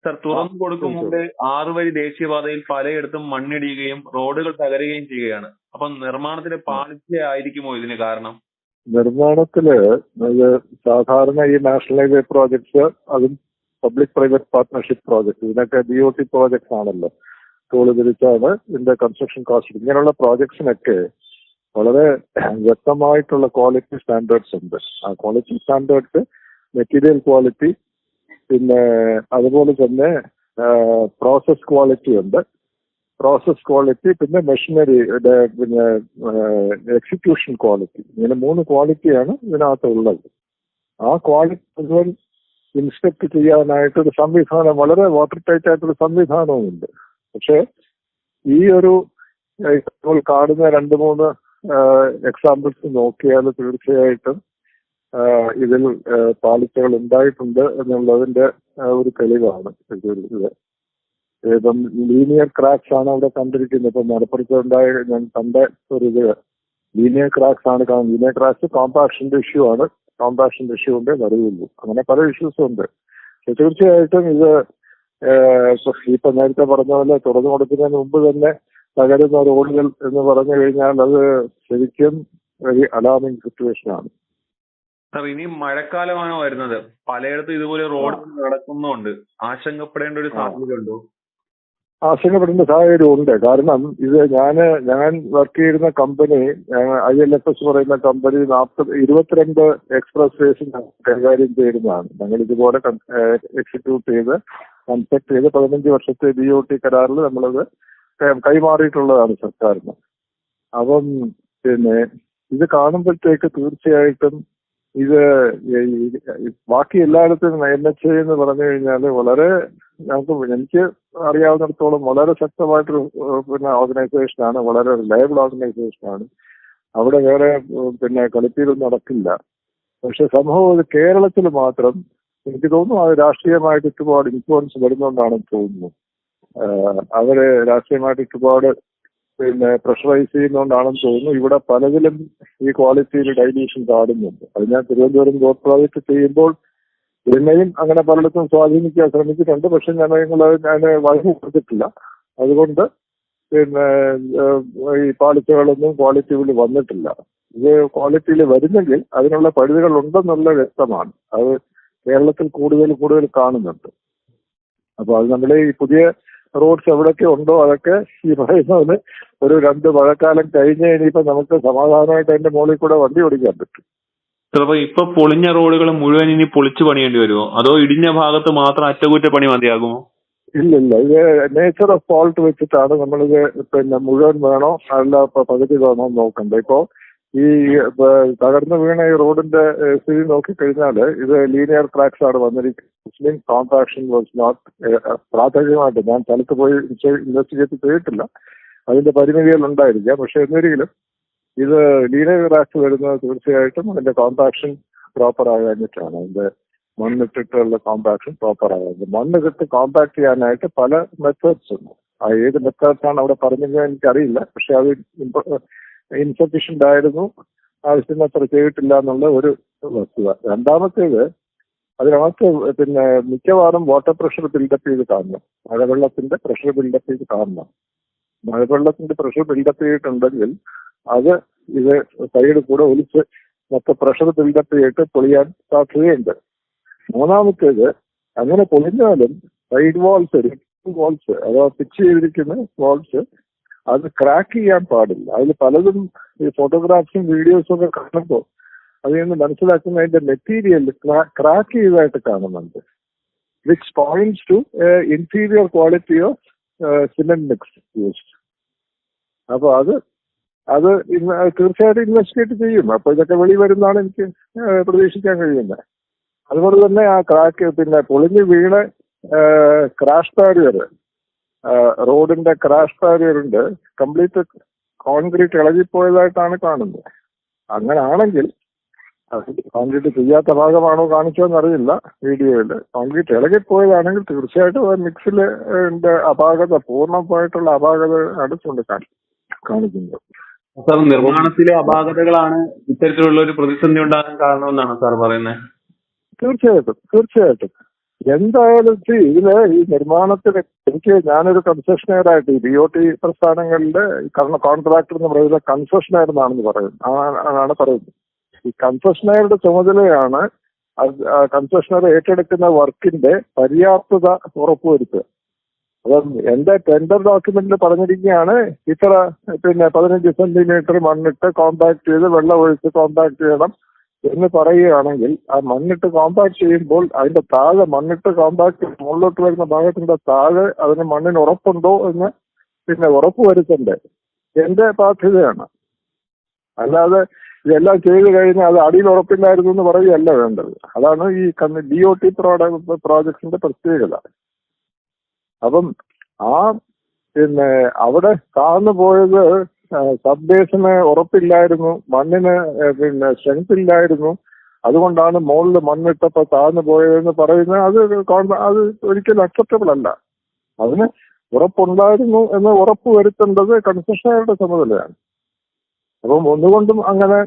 Sir, തുറന്നു കൊടുക്കും മുമ്പേ 6 വരി ദേശീയപാതയിൽ പലയിടത്തും മണ്ണിടിയുകയും റോഡുകൾ തകരുകയും ചെയ്യുകയാണ്. അപ്പം നിർമ്മാണത്തിന്റെ പാളിച്ചയായിരിക്കുമോ ഇതിന് കാരണം? നിർമ്മാണത്തില് സാധാരണ ഈ നാഷണൽ ഹൈവേ പ്രോജക്ട്സ് അതും പബ്ലിക് പ്രൈവറ്റ് പാർട്ട്ണർഷിപ്പ് പ്രോജക്ട് ഇതിനൊക്കെ BOT പ്രോജക്ട്സ് ആണല്ലോ. ടോള് തിരിച്ചാണ് ഇതിന്റെ കൺസ്ട്രക്ഷൻ കോസ്റ്റ്. ഇങ്ങനെയുള്ള പ്രോജക്ട്സിനൊക്കെ വളരെ വ്യക്തമായിട്ടുള്ള ക്വാളിറ്റി സ്റ്റാൻഡേർഡ്സ് ഉണ്ട്. ആ ക്വാളിറ്റി സ്റ്റാൻഡേർഡ്സ് മെറ്റീരിയൽ ക്വാളിറ്റി, പിന്നെ അതുപോലെ തന്നെ പ്രോസസ് ക്വാളിറ്റി ഉണ്ട്. പ്രോസസ് ക്വാളിറ്റി, പിന്നെ മെഷീനറിയുടെ, പിന്നെ എക്സിക്യൂഷൻ ക്വാളിറ്റി, ഇങ്ങനെ 3 ക്വാളിറ്റിയാണ് ഇതിനകത്ത് ഉള്ളത്. ആ ക്വാളിറ്റി മുഴുവൻ ഇൻസ്പെക്ട് ചെയ്യാനായിട്ട് ഒരു സംവിധാനം, വളരെ വാട്ടർ ടൈറ്റ് ആയിട്ടൊരു സംവിധാനവുമുണ്ട്. പക്ഷെ ഈ ഒരു നമ്മൾ കാണുന്ന 2-3 എക്സാമ്പിൾസ് നോക്കിയാൽ തീർച്ചയായിട്ടും ഇതിൽ പാളിച്ചകൾ ഉണ്ടായിട്ടുണ്ട് എന്നുള്ളതിന്റെ ഒരു തെളിവാണ് ഇത്. ഇപ്പം ലീനിയർ ക്രാക്സ് ആണ് അവിടെ കണ്ടിരിക്കുന്നത്. ഇപ്പൊ മലപ്പുറത്ത് ഉണ്ടായ ഞാൻ കണ്ട ഒരു ഇത് ലീനിയർ ക്രാക്സ് ആണ് കാണുന്നത്. ലീനിയർ ക്രാക്സ് കോമ്പാക്ഷന്റെ ഇഷ്യൂ ആണ്. കോമ്പാക്ഷന്റെ ഇഷ്യൂ കൊണ്ടേ വരുള്ളൂ. അങ്ങനെ പല ഇഷ്യൂസും ഉണ്ട്. പക്ഷെ തീർച്ചയായിട്ടും ഇത് ഇപ്പൊ നേരത്തെ പറഞ്ഞ പോലെ തുറന്നു കൊടുക്കുന്നതിന് മുമ്പ് തന്നെ തകരുന്ന റോഡുകൾ എന്ന് പറഞ്ഞു കഴിഞ്ഞാൽ അത് ശരിക്കും ഒരു അലാമിംഗ് സിറ്റുവേഷൻ ആണ്. സാർ, ഇനി മഴക്കാലമാണ് വരുന്നത്. പലയിടത്തും ഇതുപോലെ റോഡ് നടക്കുന്നുണ്ട്. ആശങ്കപ്പെടേണ്ട ഒരു സാധ്യത ഉണ്ടോ? ആശങ്കപ്പെടേണ്ട സാഹചര്യം ഉണ്ട്. കാരണം ഇത് ഞാൻ വർക്ക് ചെയ്യുന്ന കമ്പനി, ILFS പറയുന്ന കമ്പനി 22 എക്സ്പ്രസ് വേസ് കൈകാര്യം ചെയ്യുന്നതാണ്. ഞങ്ങൾ ഇതുപോലെ എക്സിക്യൂട്ട് ചെയ്ത് കൺസ്ട്രക്ട് ചെയ്ത് 15 വർഷത്തെ BOT കരാറിൽ നമ്മളത് കൈമാറിയിട്ടുള്ളതാണ് സർക്കാരിന്. അപ്പം പിന്നെ ഇത് കാണുമ്പോഴത്തേക്ക് തീർച്ചയായിട്ടും ഇത് ബാക്കി എല്ലായിടത്തും NHA എന്ന് പറഞ്ഞു കഴിഞ്ഞാൽ വളരെ എനിക്ക് അറിയാവുന്നിടത്തോളം വളരെ ശക്തമായിട്ടൊരു പിന്നെ ഓർഗനൈസേഷനാണ്, വളരെ റിലയബിൾ ഓർഗനൈസേഷനാണ്. അവിടെ വേറെ പിന്നെ കളിപ്പീരൊന്നും നടക്കില്ല. പക്ഷെ സംഭവം കേരളത്തിൽ മാത്രം എനിക്ക് തോന്നുന്നു അത് രാഷ്ട്രീയമായിട്ട് ഒരുപാട് ഇൻഫ്ലുവൻസ് വരുന്നോണ്ടാണെന്ന് തോന്നുന്നു. അവര് രാഷ്ട്രീയമായിട്ട് ഒരുപാട് പിന്നെ പ്രഷറൈസ് ചെയ്യുന്നോണ്ടാണെന്ന് തോന്നുന്നു. ഇവിടെ പലതിലും ഈ ക്വാളിറ്റിയിൽ ഡൈല്യൂഷൻ കാണുന്നുണ്ട്. അത് ഞാൻ തിരുവനന്തപുരം റോഡ് പ്രോജക്ട് ചെയ്യുമ്പോൾ ഇതിനെയും അങ്ങനെ പലയിടത്തും സ്വാധീനിക്കാൻ ശ്രമിച്ചിട്ടുണ്ട്. പക്ഷെ ഞാൻ വഴങ്ങി കൊടുത്തിട്ടില്ല. അതുകൊണ്ട് പിന്നെ ഈ പാളിച്ചകളൊന്നും ക്വാളിറ്റിയിൽ വന്നിട്ടില്ല. ഇത് ക്വാളിറ്റിയിൽ വരുന്നെങ്കിൽ അതിനുള്ള പഴുതുകൾ ഉണ്ടെന്നുള്ള വ്യക്തമാണ്. അത് കേരളത്തിൽ കൂടുതൽ കാണുന്നുണ്ട്. അപ്പൊ അത് നമ്മൾ ഈ പുതിയ റോഡ്സ് എവിടെയൊക്കെ ഉണ്ടോ അതൊക്കെ ഈ പറയുന്നത് ഒരു 2 മഴക്കാലം കഴിഞ്ഞ് ഇനിയിപ്പോ നമുക്ക് സമാധാനമായിട്ട് അതിന്റെ മുകളിൽ കൂടെ വണ്ടി ഓടിക്കാൻ പറ്റും. ചിലപ്പോ ഇപ്പൊ പൊളിഞ്ഞ റോഡുകൾ മുഴുവൻ ഇനി പൊളിച്ചു പണിയേണ്ടി വരുമോ? അതോ ഇടിഞ്ഞ ഭാഗത്ത് മാത്രം അറ്റകുറ്റപ്പണി മതിയാകുമോ? ഇല്ല, ഇത് നേച്ചർ ഓഫ് ഫോൾട്ട് വെച്ചിട്ടാണ് നമ്മളിത് പിന്നെ മുഴുവൻ വേണോ അല്ല പകുതി വേണോ നോക്കണ്ടേ. ഇപ്പോ ഈ തകർന്നു വീണ ഈ റോഡിന്റെ സ്ഥിതി നോക്കിക്കഴിഞ്ഞാൽ ഇത് ലീനിയർ ക്രാക്സ് ആണ് വന്നിരിക്കുന്നത്. കോമ്പാക്ഷൻ വാസ് നോട്ട് പ്രാഥമികമായിട്ട് ഞാൻ സ്ഥലത്ത് പോയി ഇൻവെസ്റ്റിഗേറ്റ് ചെയ്തിട്ടില്ല. അതിന്റെ പരിമിതികൾ ഉണ്ടായിരിക്കാം. പക്ഷെ എന്നിരിക്കലും ഇത് ലീനിയർ ക്രാക്സ് വരുന്നത് തീർച്ചയായിട്ടും അതിന്റെ കോമ്പാക്ഷൻ പ്രോപ്പർ ആകാഞ്ഞിട്ടാണ്. അതിന്റെ മണ്ണിട്ടിട്ടുള്ള കോമ്പാക്ഷൻ പ്രോപ്പർ ആകാഞ്ഞത്. മണ്ണിട്ട് കോമ്പാക്ട് ചെയ്യാനായിട്ട് പല മെത്തേഡ്സ് ഉണ്ട്. ആ ഏത് മെത്തേഡ്സ് ആണ് അവിടെ പറഞ്ഞത് എനിക്കറിയില്ല. പക്ഷെ അത് ഇൻസഫിഷ്യന്റ് ആയിരുന്നു, ആവശ്യത്തിനത്ര ചെയ്തിട്ടില്ല എന്നുള്ള ഒരു വസ്തുത. രണ്ടാമത്തേത് അതിനകത്ത് പിന്നെ മിക്കവാറും വാട്ടർ പ്രഷർ ബിൽഡപ്പ് ചെയ്ത് കാണണം. മഴവെള്ളത്തിന്റെ പ്രഷർ ബിൽഡപ്പ് ചെയ്ത് കാണണം. മഴവെള്ളത്തിന്റെ പ്രഷർ ബിൽഡപ്പ് ചെയ്തിട്ടുണ്ടെങ്കിൽ അത് ഇത് സൈഡ് കൂടെ ഒലിച്ച് മൊത്തം പ്രഷർ ബിൽഡപ്പ് ചെയ്തിട്ട് പൊളിയാൻ സാധ്യതയുണ്ട്. മൂന്നാമത്തേത് അങ്ങനെ പൊളിഞ്ഞാലും സൈഡ് വാൾസ് അഥവാ പിച്ച് ചെയ്തിരിക്കുന്ന വാൾസ് അത് ക്രാക്ക് ചെയ്യാൻ പാടില്ല. അതിൽ പലതും ഈ ഫോട്ടോഗ്രാഫ്സും വീഡിയോസും ഒക്കെ കാണുമ്പോൾ അതിൽ നിന്ന് മനസ്സിലാക്കുന്ന അതിന്റെ മെറ്റീരിയൽ ക്രാക്ക് ചെയ്തതായിട്ട് കാണുന്നുണ്ട്. Which points to inferior quality of cement mix used. അപ്പൊ അത് തീർച്ചയായിട്ടും ഇൻവെസ്റ്റിഗേറ്റ് ചെയ്യും. അപ്പൊ ഇതൊക്കെ വെളി വരുന്നതാണ് എനിക്ക് പ്രതീക്ഷിക്കാൻ കഴിയുന്നത്. അതുപോലെ തന്നെ ആ ക്രാക്ക് പിന്നെ പൊളിഞ്ഞു വീണ് ക്രാഷ് ബാരിയർ, റോഡിന്റെ ക്രാഷ് ബാരിയർ ഉണ്ട്, കംപ്ലീറ്റ് കോൺക്രീറ്റ് ഇളകിപ്പോയതായിട്ടാണ് കാണുന്നത്. അങ്ങനെ ആണെങ്കിൽ കോൺക്രീറ്റ് ചെയ്യാത്ത ഭാഗമാണോ കാണിച്ചോന്ന് അറിയില്ല വീഡിയോയിൽ. കോൺക്രീറ്റ് ഇളകിപ്പോയതാണെങ്കിൽ തീർച്ചയായിട്ടും മിക്സിലെ അപാകത, പൂർണ്ണമായിട്ടുള്ള അപാകത അടുത്തുണ്ട് കാണിക്കുന്നത്. സാർ, നിർമ്മാണത്തിലെ അപാകതകളാണ് ഇത്തരത്തിലുള്ള ഒരു പ്രതിസന്ധി ഉണ്ടാകാൻ കാരണമെന്നാണ് സാർ പറയുന്നത്? തീർച്ചയായിട്ടും എന്തായാലും ഇതില് ഈ നിർമ്മാണത്തിന് ഞാനൊരു കൺസെഷനെയറായിട്ട് ഈ BOT പ്രസ്ഥാനങ്ങളുടെ കോൺട്രാക്ടർ എന്ന് പറയുന്നത് കൺസെഷനെയർ എന്നാണെന്ന് ആണ് പറയുന്നത്. ഈ കൺസെഷനെയറുടെ ചുമതലയാണ് കൺസെഷണർ ഏറ്റെടുക്കുന്ന വർക്കിന്റെ പര്യാപ്തത ഉറപ്പുവരുത്തുക. അപ്പം എന്റെ ടെൻഡർ ഡോക്യുമെന്റിൽ പറഞ്ഞിരിക്കുകയാണ് ഇത്ര 15 സെന്റിമീറ്റർ മണ്ണിട്ട് കോമ്പാക്ട് ചെയ്ത് വെള്ളം ഒഴിച്ച് കോമ്പാക്ട് ചെയ്യണം എന്ന് പറയുകയാണെങ്കിൽ ആ മണ്ണിട്ട് കോമ്പാക്ട് ചെയ്യുമ്പോൾ അതിന്റെ താഴെ മണ്ണിട്ട് കോമ്പാക്ട് മുകളിലോട്ട് വരുന്ന ഭാഗത്തിന്റെ താഴെ അതിന് മണ്ണിന് ഉറപ്പുണ്ടോ എന്ന് ഉറപ്പുവരുത്തണ്ടേ എന്റെ ബാധ്യതയാണ്. അല്ലാതെ ഇതെല്ലാം ചെയ്ത് കഴിഞ്ഞാൽ അത് അടിയിൽ ഉറപ്പില്ലായിരുന്നു എന്ന് പറയുകയല്ല വേണ്ടത്. അതാണ് ഈ BOT പ്രോജക്ട്സിന്റെ പ്രത്യേകത. അപ്പം അവിടെ താഴ്ന്നു പോയത് സബ് ബേസിന് ഉറപ്പില്ലായിരുന്നു, മണ്ണിന് സ്ട്രെങ്ത് ഇല്ലായിരുന്നു, അതുകൊണ്ടാണ് മുകളിൽ മണ്ണിട്ടപ്പോ താഴ്ന്നു പോയതെന്ന് പറയുന്നത് അത് ഒരിക്കലും അക്സെപ്റ്റബിൾ അല്ല. അതിന് ഉറപ്പുണ്ടായിരുന്നു എന്ന് ഉറപ്പ് വരുത്തേണ്ടത് കൺസെഷണറുടെ ചുമതലയാണ്. അപ്പം ഒന്നുകൊണ്ടും അങ്ങനെ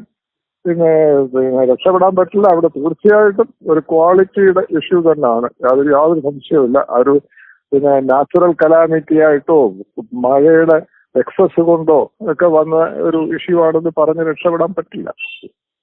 രക്ഷപ്പെടാൻ പറ്റില്ല. അവിടെ തീർച്ചയായിട്ടും ഒരു ക്വാളിറ്റിയുടെ ഇഷ്യൂ തന്നെയാണ്, യാതൊരു സംശയവുമില്ല. ഒരു നാച്ചുറൽ കലാമിറ്റി ആയിട്ടോ മഴയുടെ എക്സസ് കൊണ്ടോ ഒക്കെ വന്ന ഒരു ഇഷ്യൂ ആണെന്ന് പറഞ്ഞ് രക്ഷപ്പെടാൻ പറ്റില്ല.